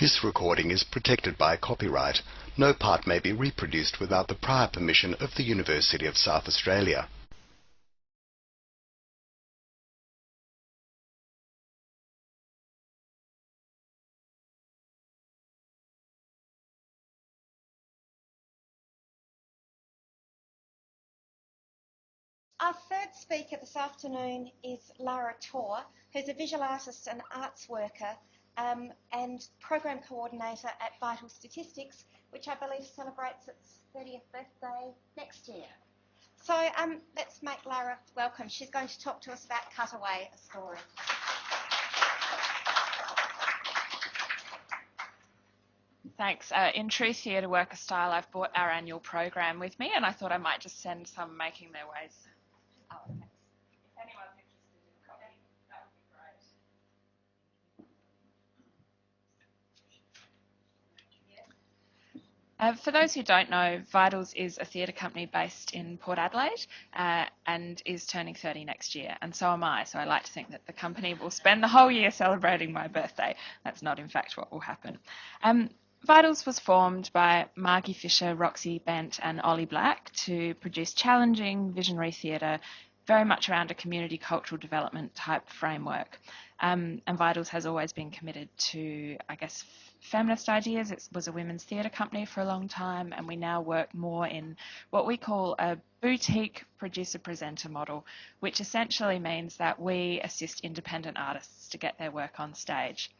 This recording is protected by copyright. No part may be reproduced without the prior permission of the University of South Australia. Our third speaker this afternoon is Lara Torr, who's a visual artist and arts worker and program coordinator at Vital Statistics, which I believe celebrates its 30th birthday next year. So let's make Lara welcome. She's going to talk to us about Cutaway, a story. Thanks. In true theatre worker style, I've brought our annual program with me, and I thought I might just send some making their ways. Oh, thanks. If anyone's interested in a copy, that would be great. For those who don't know, Vitals is a theatre company based in Port Adelaide and is turning 30 next year, and so am I. So I like to think that the company will spend the whole year celebrating my birthday. That's not, in fact, what will happen. Vitals was formed by Margie Fisher, Roxy Bent and Ollie Black to produce challenging visionary theatre very much around a community cultural development type framework. And Vitals has always been committed to, I guess, feminist ideas. It was a women's theatre company for a long time, and we now work more in what we call a boutique producer-presenter model, which essentially means that we assist independent artists to get their work on stage.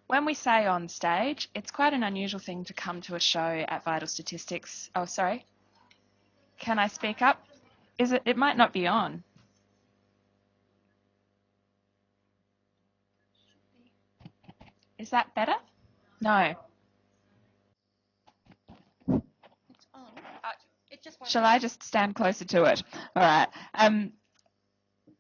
When we say on stage, it's quite an unusual thing to come to a show at Vital Statistics. Oh, sorry. Can I speak up? It might not be on. Is that better? No. It's on. It just won't. Shall I just stand closer to it? All right.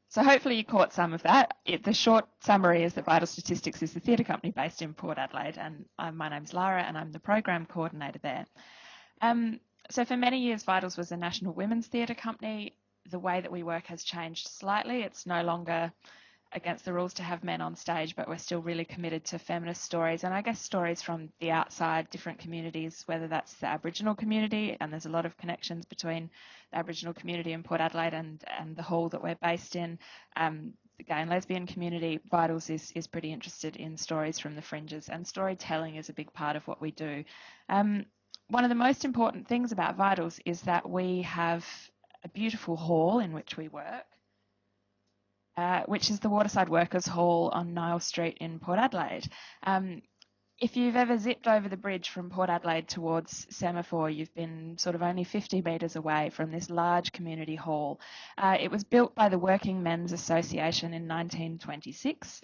So hopefully you caught some of that. The short summary is that Vital Statistics is the theatre company based in Port Adelaide, and my name's Lara and I'm the program coordinator there. So for many years Vitals was a national women's theatre company. The way that we work has changed slightly. It's no longer against the rules to have men on stage, but we're still really committed to feminist stories, and I guess stories from the outside, different communities, whether that's the Aboriginal community, and there's a lot of connections between the Aboriginal community in Port Adelaide and the hall that we're based in. The gay and lesbian community. Vitals is pretty interested in stories from the fringes, and storytelling is a big part of what we do. One of the most important things about Vitals is that we have a beautiful hall in which we work, which is the Waterside Workers Hall on Nile Street in Port Adelaide. If you've ever zipped over the bridge from Port Adelaide towards Semaphore, you've been sort of only 50 metres away from this large community hall. It was built by the Working Men's Association in 1926,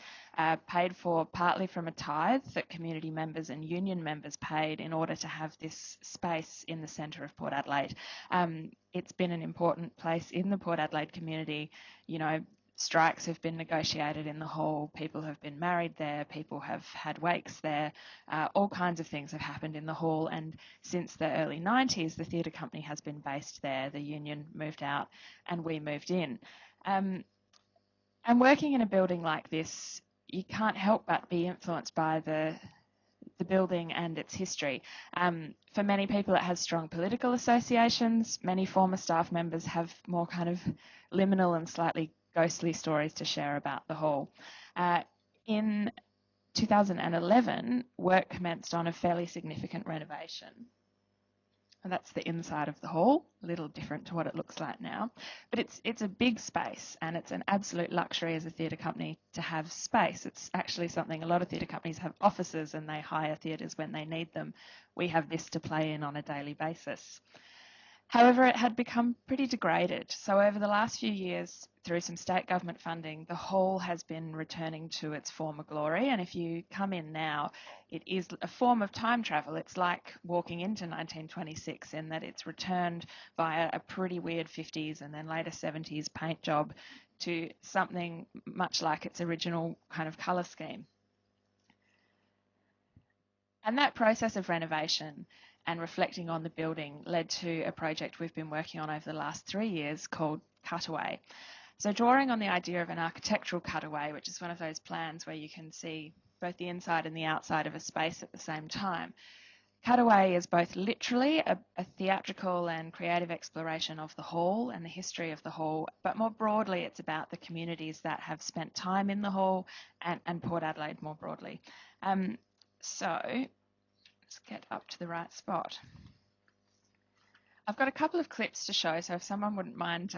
paid for partly from a tithe that community members and union members paid in order to have this space in the centre of Port Adelaide. It's been an important place in the Port Adelaide community. You know, strikes have been negotiated in the hall, people have been married there, people have had wakes there, all kinds of things have happened in the hall, and since the early 90s the theatre company has been based there. The union moved out and we moved in. And working in a building like this, you can't help but be influenced by the building and its history. For many people it has strong political associations. Many former staff members have more kind of liminal and slightly ghostly stories to share about the hall. In 2011, work commenced on a fairly significant renovation. And that's the inside of the hall, a little different to what it looks like now. But it's a big space, and it's an absolute luxury as a theatre company to have space. It's actually something a lot of theatre companies have offices and they hire theatres when they need them. We have this to play in on a daily basis. However, it had become pretty degraded. So over the last few years, through some state government funding, the hall has been returning to its former glory. And if you come in now, it is a form of time travel. It's like walking into 1926 in that it's returned via a pretty weird 50s and then later 70s paint job to something much like its original kind of colour scheme. And that process of renovation and reflecting on the building led to a project we've been working on over the last 3 years called Cutaway. So drawing on the idea of an architectural cutaway, which is one of those plans where you can see both the inside and the outside of a space at the same time. Cutaway is both literally a theatrical and creative exploration of the hall and the history of the hall, but more broadly it's about the communities that have spent time in the hall and Port Adelaide more broadly. So let's get up to the right spot. I've got a couple of clips to show, so if someone wouldn't mind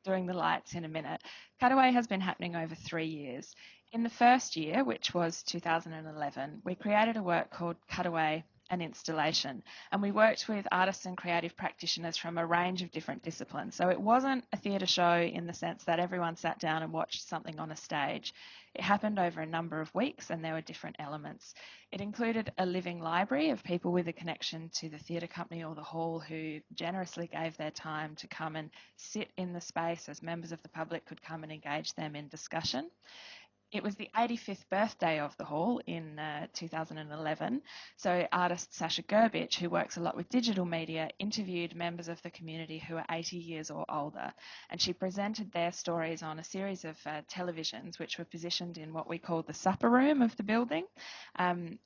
doing the lights in a minute. Cutaway has been happening over 3 years. In the first year, which was 2011, we created a work called Cutaway, an installation, and we worked with artists and creative practitioners from a range of different disciplines. So it wasn't a theatre show in the sense that everyone sat down and watched something on a stage. It happened over a number of weeks and there were different elements. It included a living library of people with a connection to the theatre company or the hall who generously gave their time to come and sit in the space as members of the public could come and engage them in discussion. It was the 85th birthday of the hall in 2011, so artist Sasha Gerbich, who works a lot with digital media, interviewed members of the community who are 80 years or older, and she presented their stories on a series of televisions which were positioned in what we call the supper room of the building, on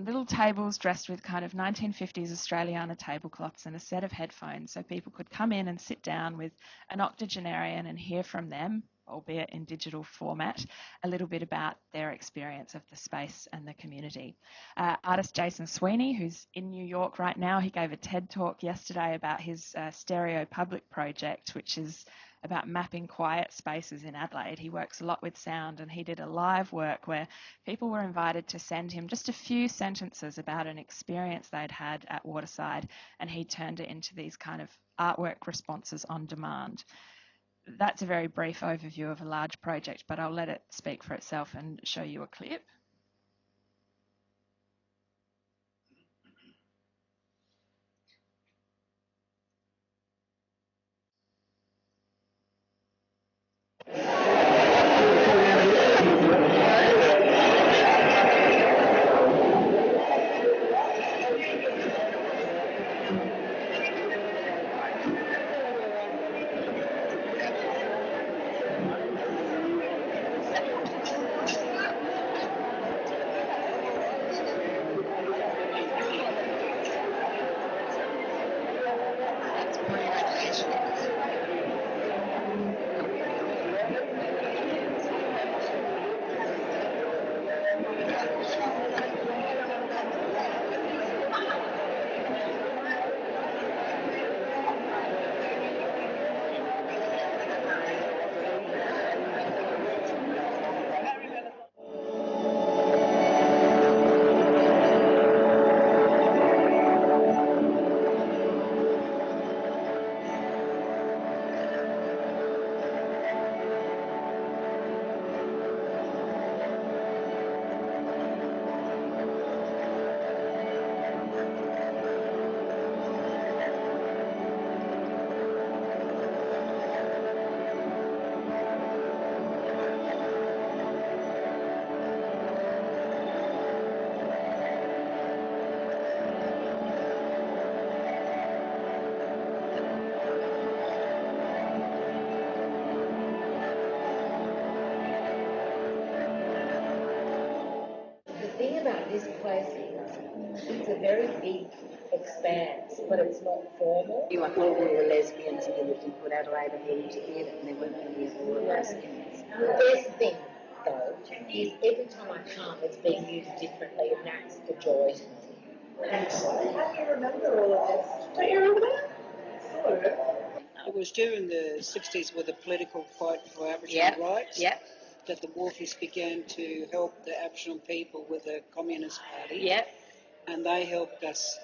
little tables dressed with kind of 1950s Australiana tablecloths and a set of headphones, so people could come in and sit down with an octogenarian and hear from them, albeit in digital format, a little bit about their experience of the space and the community. Artist Jason Sweeney, who's in New York right now, he gave a TED talk yesterday about his Stereo Public project, which is about mapping quiet spaces in Adelaide. He works a lot with sound, and he did a live work where people were invited to send him just a few sentences about an experience they'd had at Waterside, and he turned it into these kind of artwork responses on demand. That's a very brief overview of a large project, but I'll let it speak for itself and show you a clip. The thing about this place is it's a very big expanse, but it's not formal. You like all we were lesbians and we lived in Port Adelaide and we lived here and there weren't any of all of those things. The best thing, though, is every time I come it's being used differently and that's the joy to me. How do you remember all of this? Don't you remember that? It was during the 60s with the political fight for Aboriginal rights that the Wharfies began to help the Aboriginal people with the Communist Party. And they helped us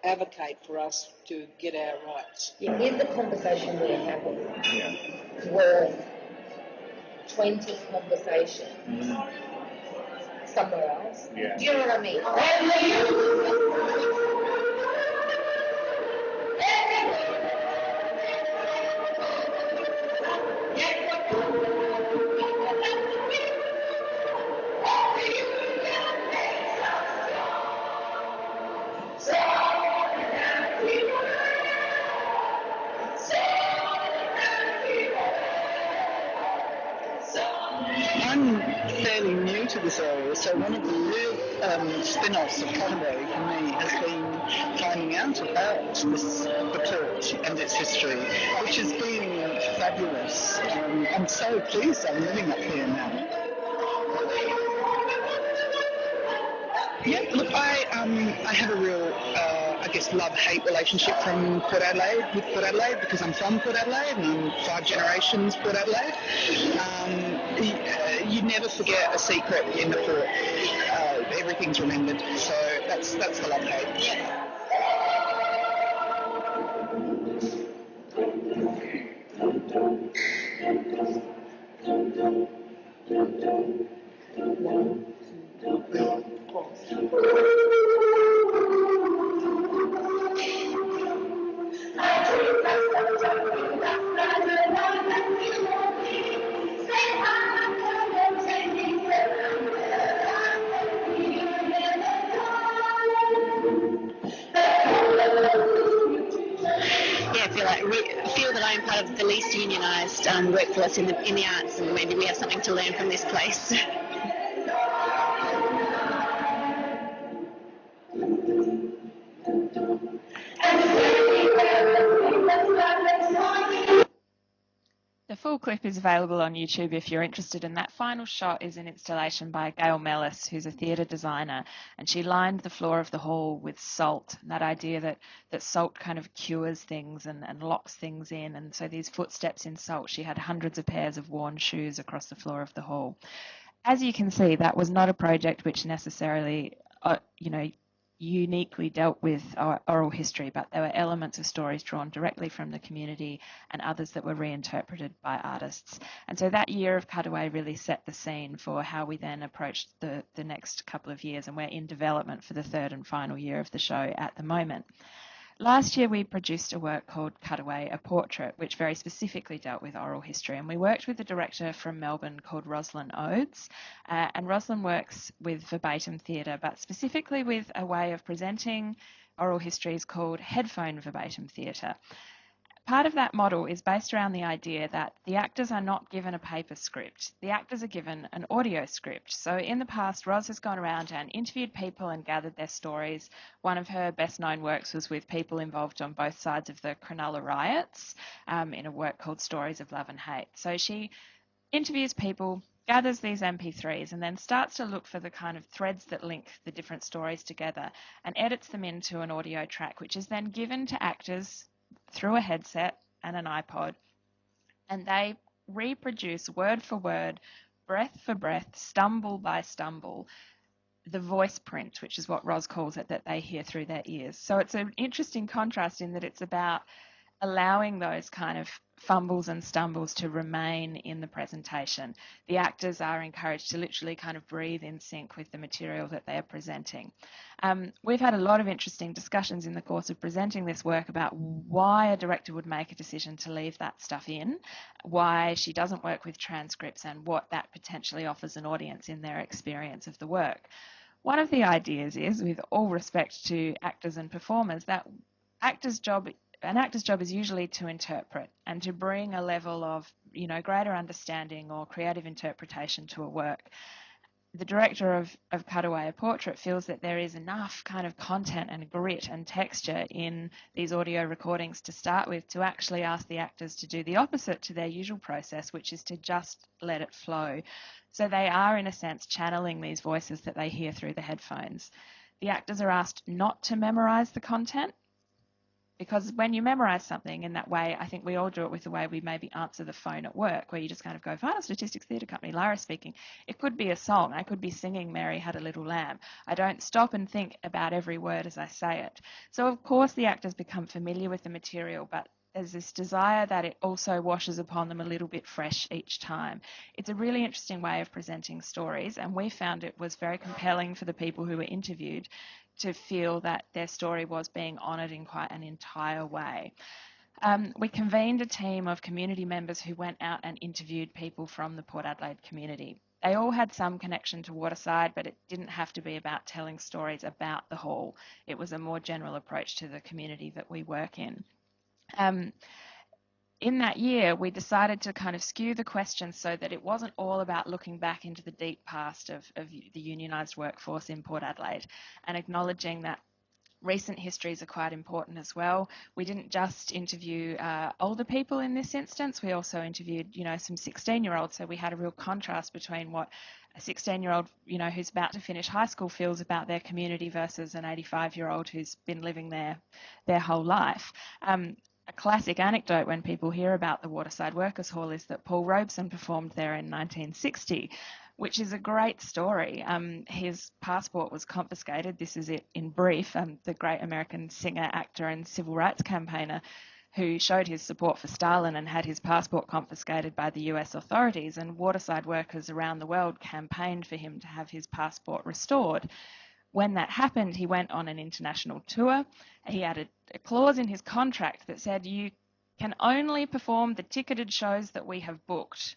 advocate for us to get our rights. Here's the conversation we're having. Worth 20 conversations somewhere else. Do you know what I mean? I'm fairly new to this area, so one of the real spin-offs of Cutaway for me has been finding out about the port and its history, which has been fabulous. I'm so pleased I'm living up here now. Yeah, look, I have a real, love-hate relationship with Port Adelaide, because I'm from Port Adelaide and I'm 5 generations Port Adelaide. You never forget a secret in the port. Everything's remembered, so that's the love-hate. Yeah. I feel that I am part of the least unionised workforce in the arts, and maybe we have something to learn from this place. The full clip is available on YouTube if you're interested, and that final shot is an installation by Gail Mellis, who's a theatre designer, and she lined the floor of the hall with salt, and that idea that salt kind of cures things and locks things in, and so these footsteps in salt, she had hundreds of pairs of worn shoes across the floor of the hall. As you can see, that was not a project which necessarily, uniquely dealt with oral history, but there were elements of stories drawn directly from the community and others that were reinterpreted by artists. And so that year of Cutaway really set the scene for how we then approached the next couple of years, and we're in development for the 3rd and final year of the show at the moment. Last year we produced a work called Cutaway, a portrait, which very specifically dealt with oral history, and we worked with a director from Melbourne called Rosalind Oates, and Rosalind works with verbatim theatre, but specifically with a way of presenting oral histories called headphone verbatim theatre. Part of that model is based around the idea that the actors are not given a paper script. The actors are given an audio script. So in the past, Ros has gone around and interviewed people and gathered their stories. One of her best-known works was with people involved on both sides of the Cronulla riots in a work called Stories of Love and Hate. So she interviews people, gathers these MP3s, and then starts to look for the kind of threads that link the different stories together and edits them into an audio track, which is then given to actors through a headset and an iPod, and they reproduce word for word, breath for breath, stumble by stumble, the voice print, which is what Ros calls it, that they hear through their ears. So it's an interesting contrast in that it's about allowing those kind of fumbles and stumbles to remain in the presentation. The actors are encouraged to literally kind of breathe in sync with the material that they are presenting. We've had a lot of interesting discussions in the course of presenting this work about why a director would make a decision to leave that stuff in, why she doesn't work with transcripts, and what that potentially offers an audience in their experience of the work. One of the ideas is, with all respect to actors and performers, that an actor's job is usually to interpret and to bring a level of, greater understanding or creative interpretation to a work. The director of Cutaway, a portrait, feels that there is enough kind of content and grit and texture in these audio recordings to start with to actually ask the actors to do the opposite to their usual process, which is to just let it flow. So they are, in a sense, channeling these voices that they hear through the headphones. The actors are asked not to memorise the content, because when you memorise something in that way, I think we all do it with the way we maybe answer the phone at work, where you just kind of go, Vital Statistics Theatre Company, Lara speaking. It could be a song. I could be singing Mary Had a Little Lamb. I don't stop and think about every word as I say it. So, of course, the actors become familiar with the material, but there's this desire that it also washes upon them a little bit fresh each time. It's a really interesting way of presenting stories, and we found it was very compelling for the people who were interviewed to feel that their story was being honoured in quite an entire way. We convened a team of community members who went out and interviewed people from the Port Adelaide community. They all had some connection to Waterside, but it didn't have to be about telling stories about the hall. It was a more general approach to the community that we work in. in that year, we decided to kind of skew the questions so that it wasn't all about looking back into the deep past of the unionised workforce in Port Adelaide, and acknowledging that recent histories are quite important as well. We didn't just interview older people in this instance. We also interviewed, some 16-year-olds. So we had a real contrast between what a 16-year-old, who's about to finish high school feels about their community versus an 85-year-old who's been living there their whole life. A classic anecdote when people hear about the Waterside Workers' Hall is that Paul Robeson performed there in 1960, which is a great story. His passport was confiscated. This is it in brief. The great American singer, actor and civil rights campaigner who showed his support for Stalin and had his passport confiscated by the US authorities, and waterside workers around the world campaigned for him to have his passport restored. When that happened, he went on an international tour. He had a clause in his contract that said, you can only perform the ticketed shows that we have booked.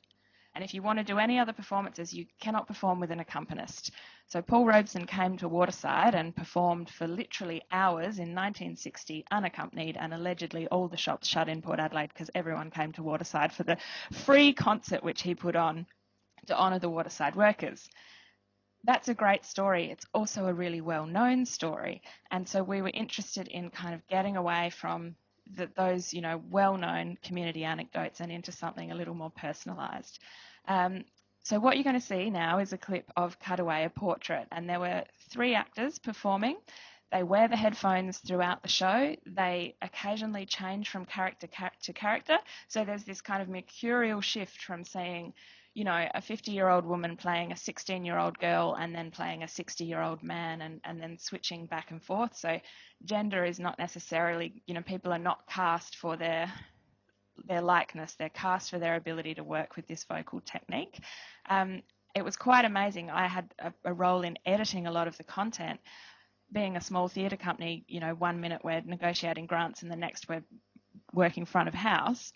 And if you want to do any other performances, you cannot perform with an accompanist. So Paul Robeson came to Waterside and performed for literally hours in 1960, unaccompanied, and allegedly all the shops shut in Port Adelaide because everyone came to Waterside for the free concert which he put on to honour the Waterside workers. That's a great story. It's also a really well-known story. And so we were interested in kind of getting away from those, well-known community anecdotes and into something a little more personalised. So what you're going to see now is a clip of Cutaway, a portrait, and there were 3 actors performing. They wear the headphones throughout the show. They occasionally change from character to character. So there's this kind of mercurial shift from seeing, a 50-year-old woman playing a 16-year-old girl and then playing a 60-year-old man and then switching back and forth. So gender is not necessarily, people are not cast for their likeness. They're cast for their ability to work with this vocal technique. It was quite amazing. I had a role in editing a lot of the content. Being a small theatre company, 1 minute we're negotiating grants and the next we're working front of house.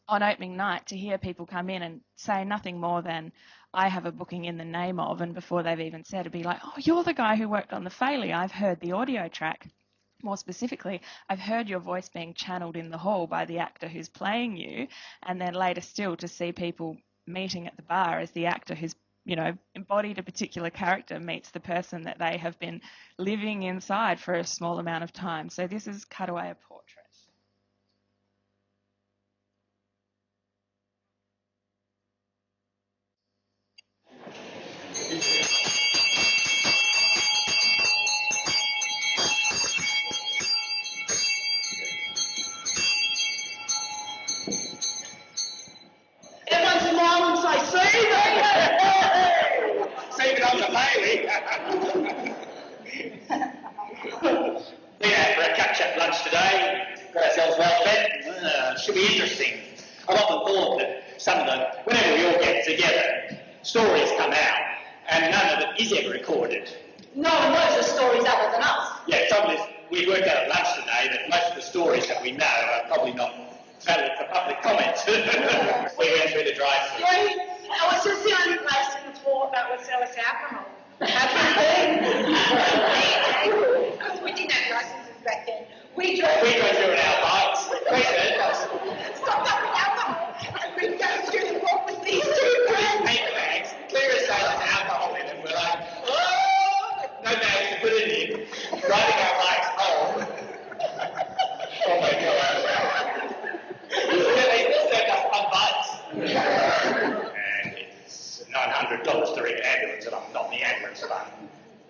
On opening night, to hear people come in and say nothing more than, I have a booking in the name of, and before they've even said, it'd be like, oh, you're the guy who worked on the Failey. I've heard the audio track. More specifically, I've heard your voice being channeled in the hall by the actor who's playing you, and then later still to see people meeting at the bar as the actor who's embodied a particular character meets the person that they have been living inside for a small amount of time. So this is Cutaway, a portrait. Everyone's in Marlin say, see me! See me on the Bailey. Been out for a catch-up lunch today. Got ourselves well fed. Should be interesting. I've often thought that whenever we all get together, stories come out, and none of it is ever recorded. No one knows the stories other than us. Yeah, the trouble is, we worked out at lunch today that most of the stories that we know are probably not valid for public comment. We went through the drive-thru. Yeah, I was just the only place in the floor that would sell us alcohol. Because we didn't have licenses back then. We drove through in our bikes. stocked up with alcohol, and we'd go through the walk with these 2 brands. Paper bags, clear as day, there's alcohol in them. We're like, oh, no bags to put it in. Driving our bikes home. Oh my God. They still served us on bikes. And it's $900 to ring an ambulance, and I'm not in the ambulance fund.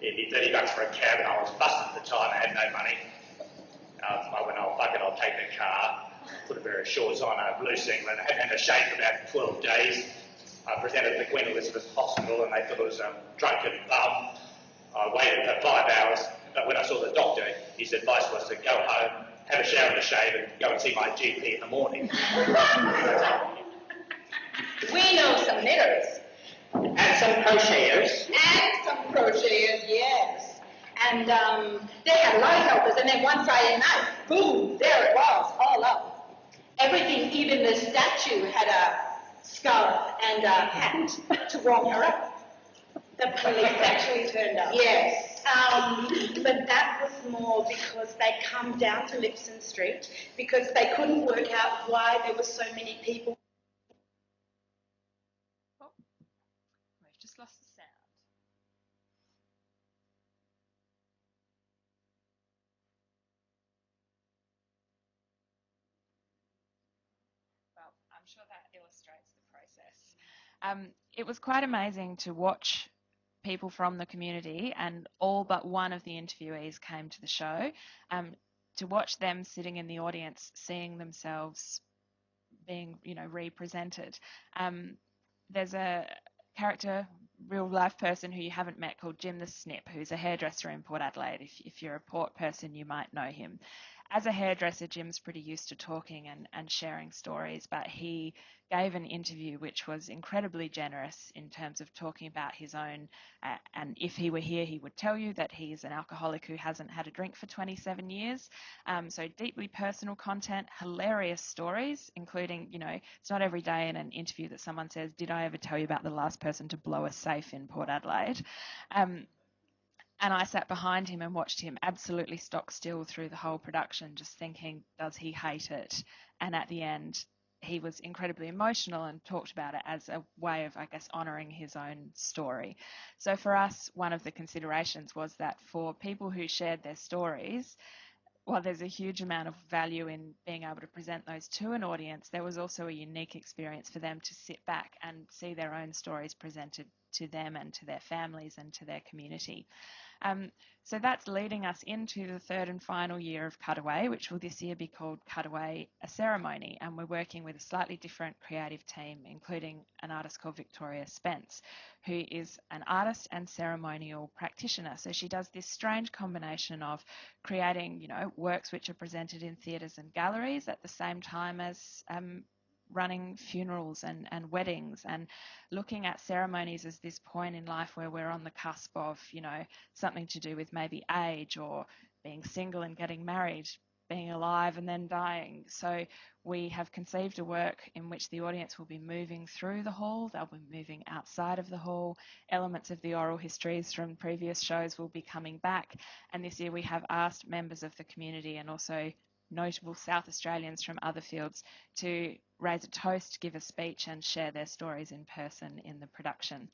It'd be $30 for a cab, and I was busted at the time. I had no money. I went, oh, fuck it, I'll take the car. Put a pair of shorts on, a blue singlet. I hadn't had a shave for about 12 days. I presented at the Queen Elizabeth Hospital, and they thought it was a drunken bum. I waited for 5 hours, but when I saw the doctor, his advice was to go home, have a shower and a shave, and go and see my GP in the morning. We know some knitters. And some crocheters. Yes. And they had a lot of helpers, and then one Friday night, boom, there it was, all up. Everything, even the statue had a scarf and a hat to warm her up. The police actually turned up. Yes. But that was more or because they come down to Lipson Street because they couldn't work out why there were so many people. Oh, we've just lost the sound. Well, I'm sure that illustrates the process. It was quite amazing to watch people from the community, and all but one of the interviewees came to the show, to watch them sitting in the audience, seeing themselves being, represented. There's a character, real life person who you haven't met called Jim the Snip, who's a hairdresser in Port Adelaide. If you're a Port person, you might know him. As a hairdresser, Jim's pretty used to talking and sharing stories, but he gave an interview which was incredibly generous in terms of talking about his own, and if he were here, he would tell you that he's an alcoholic who hasn't had a drink for 27 years. So deeply personal content, hilarious stories, including, it's not every day in an interview that someone says, did I ever tell you about the last person to blow a safe in Port Adelaide? And I sat behind him and watched him absolutely stock still through the whole production, just thinking, does he hate it? And at the end, he was incredibly emotional and talked about it as a way of, I guess, honouring his own story. So for us, one of the considerations was that for people who shared their stories, while there's a huge amount of value in being able to present those to an audience, there was also a unique experience for them to sit back and see their own stories presented to them and to their families and to their community. So that's leading us into the third and final year of Cutaway, which will this year be called Cutaway, a Ceremony. And we're working with a slightly different creative team, including an artist called Victoria Spence, who is an artist and ceremonial practitioner. So she does this strange combination of creating, works which are presented in theatres and galleries at the same time as running funerals and weddings, and looking at ceremonies as this point in life where we're on the cusp of, something to do with maybe age or being single and getting married, being alive and then dying. So we have conceived a work in which the audience will be moving through the hall, they'll be moving outside of the hall, elements of the oral histories from previous shows will be coming back, and this year we have asked members of the community and also notable South Australians from other fields to raise a toast, give a speech and share their stories in person in the production.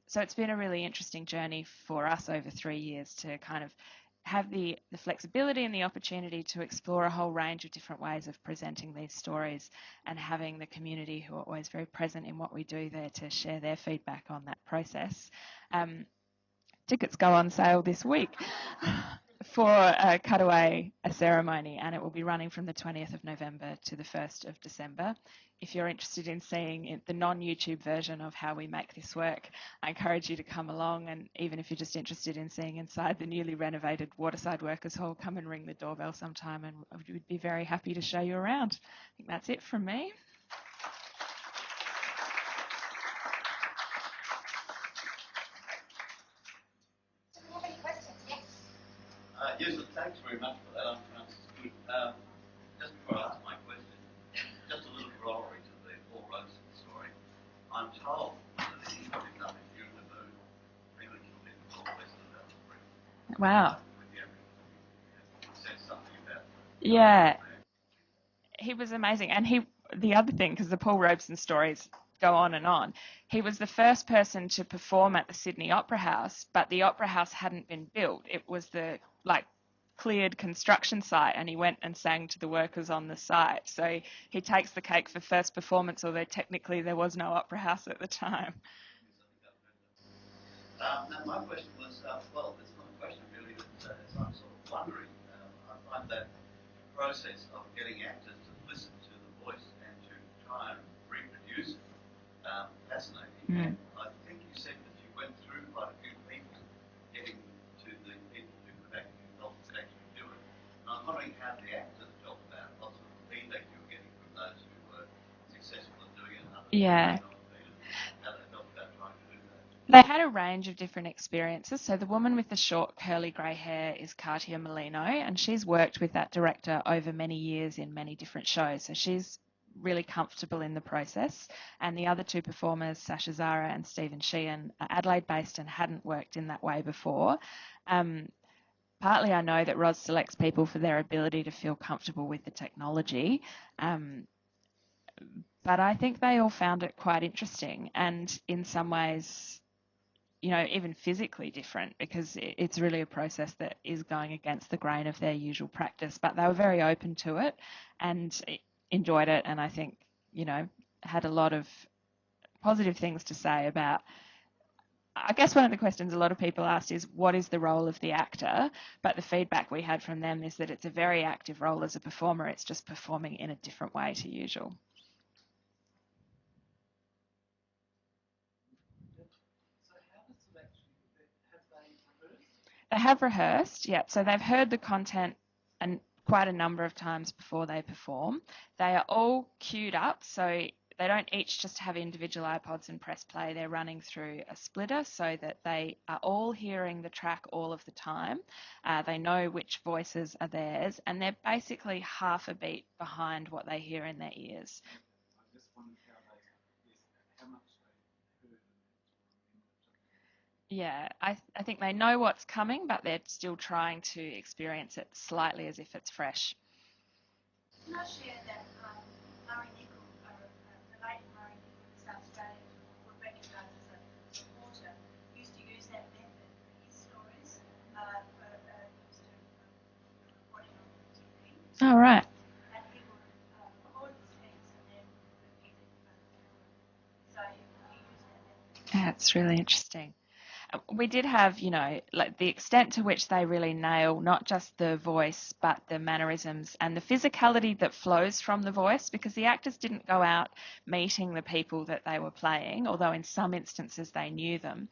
So it's been a really interesting journey for us over 3 years to kind of have the flexibility and the opportunity to explore a whole range of different ways of presenting these stories, and having the community, who are always very present in what we do there, to share their feedback on that process. Tickets go on sale this week for Cutaway, a Ceremony, and it will be running from the 20th of November to the 1st of December. If you're interested in seeing the non-YouTube version of how we make this work, I encourage you to come along, and even if you're just interested in seeing inside the newly renovated Waterside Workers Hall, come and ring the doorbell sometime and we'd be very happy to show you around. I think that's it from me. Yes, thanks very much for that. I'm good. Just before I ask my question, just a little corollary to the Paul Robeson story. I'm told that he got it done if you're in the mood prematurely before the rest of that spring. Wow. Said something about yeah. He was amazing. And the other thing, because the Paul Robeson stories go on and on, he was the first person to perform at the Sydney Opera House, but the Opera House hadn't been built. It was the cleared construction site, and he went and sang to the workers on the site. So he takes the cake for first performance, although technically there was no Opera House at the time. Now my question was, well, it's not a question really, but I'm sort of wondering. I find that process of getting actors to listen to the voice and to try and reproduce it fascinating. And I think you said that you went through quite a few people getting to the people who could actually help to actually do it. And I'm wondering how the actors felt about what sort of feedback you were getting from those who were successful in doing it and others who were not. How they felt about trying to do that. They had a range of different experiences. So the woman with the short curly grey hair is Katia Molino, and she's worked with that director over many years in many different shows. So she's really comfortable in the process. And the other two performers, Sasha Zara and Stephen Sheehan, are Adelaide based and hadn't worked in that way before. partly I know that Ros selects people for their ability to feel comfortable with the technology, but I think they all found it quite interesting and in some ways, you know, even physically different, because it's really a process that is going against the grain of their usual practice. But they were very open to it and enjoyed it, and I think, you know, had a lot of positive things to say about. I guess one of the questions a lot of people asked is, what is the role of the actor? But the feedback we had from them is that it's a very active role as a performer. It's just performing in a different way to usual. They have rehearsed, yeah. So they've heard the content and quite a number of times before they perform. They are all queued up, so they don't each just have individual iPods and press play. They're running through a splitter so that they are all hearing the track all of the time. They know which voices are theirs, and they're basically half a beat behind what they hear in their ears. Yeah, I think they know what's coming, but they're still trying to experience it slightly as if it's fresh. Can I share that Murray Nichol, the late Murray Nichol in South Australia, who recognised as a reporter, used to use that method for his stories, reporting on TV. Oh, right. And he would record the scenes and then repeat it in front of the camera. So he used that method. That's really interesting. We did have, you know, like the extent to which they really nail not just the voice, but the mannerisms and the physicality that flows from the voice, because the actors didn't go out meeting the people that they were playing, although in some instances they knew them.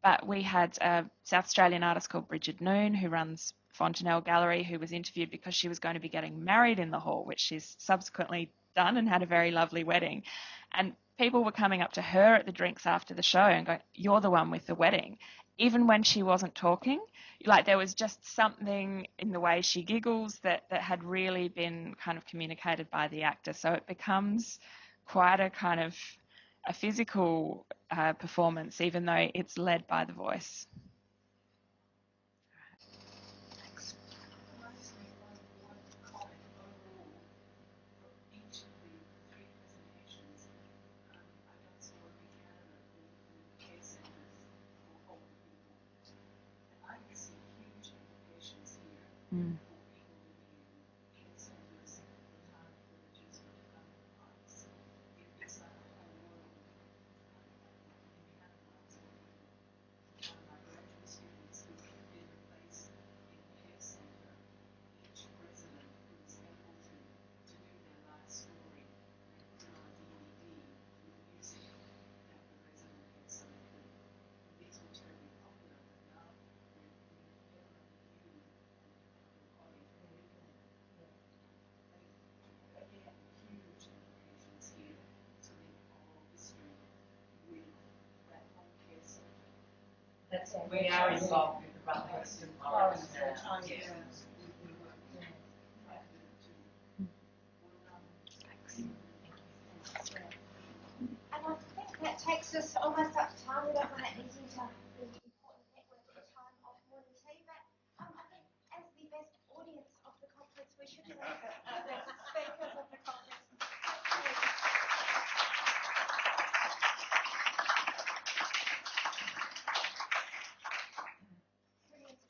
But we had a South Australian artist called Bridget Noon, who runs Fontanelle Gallery, who was interviewed because she was going to be getting married in the hall, which she's subsequently done and had a very lovely wedding. And people were coming up to her at the drinks after the show and going, "You're the one with the wedding." Even when she wasn't talking, like there was just something in the way she giggles that had really been kind of communicated by the actor. So it becomes quite a kind of a physical performance, even though it's led by the voice. Thanks. Mm. We are involved with the Brothers and Forest now. And I think that takes us almost up to time. We don't want anything to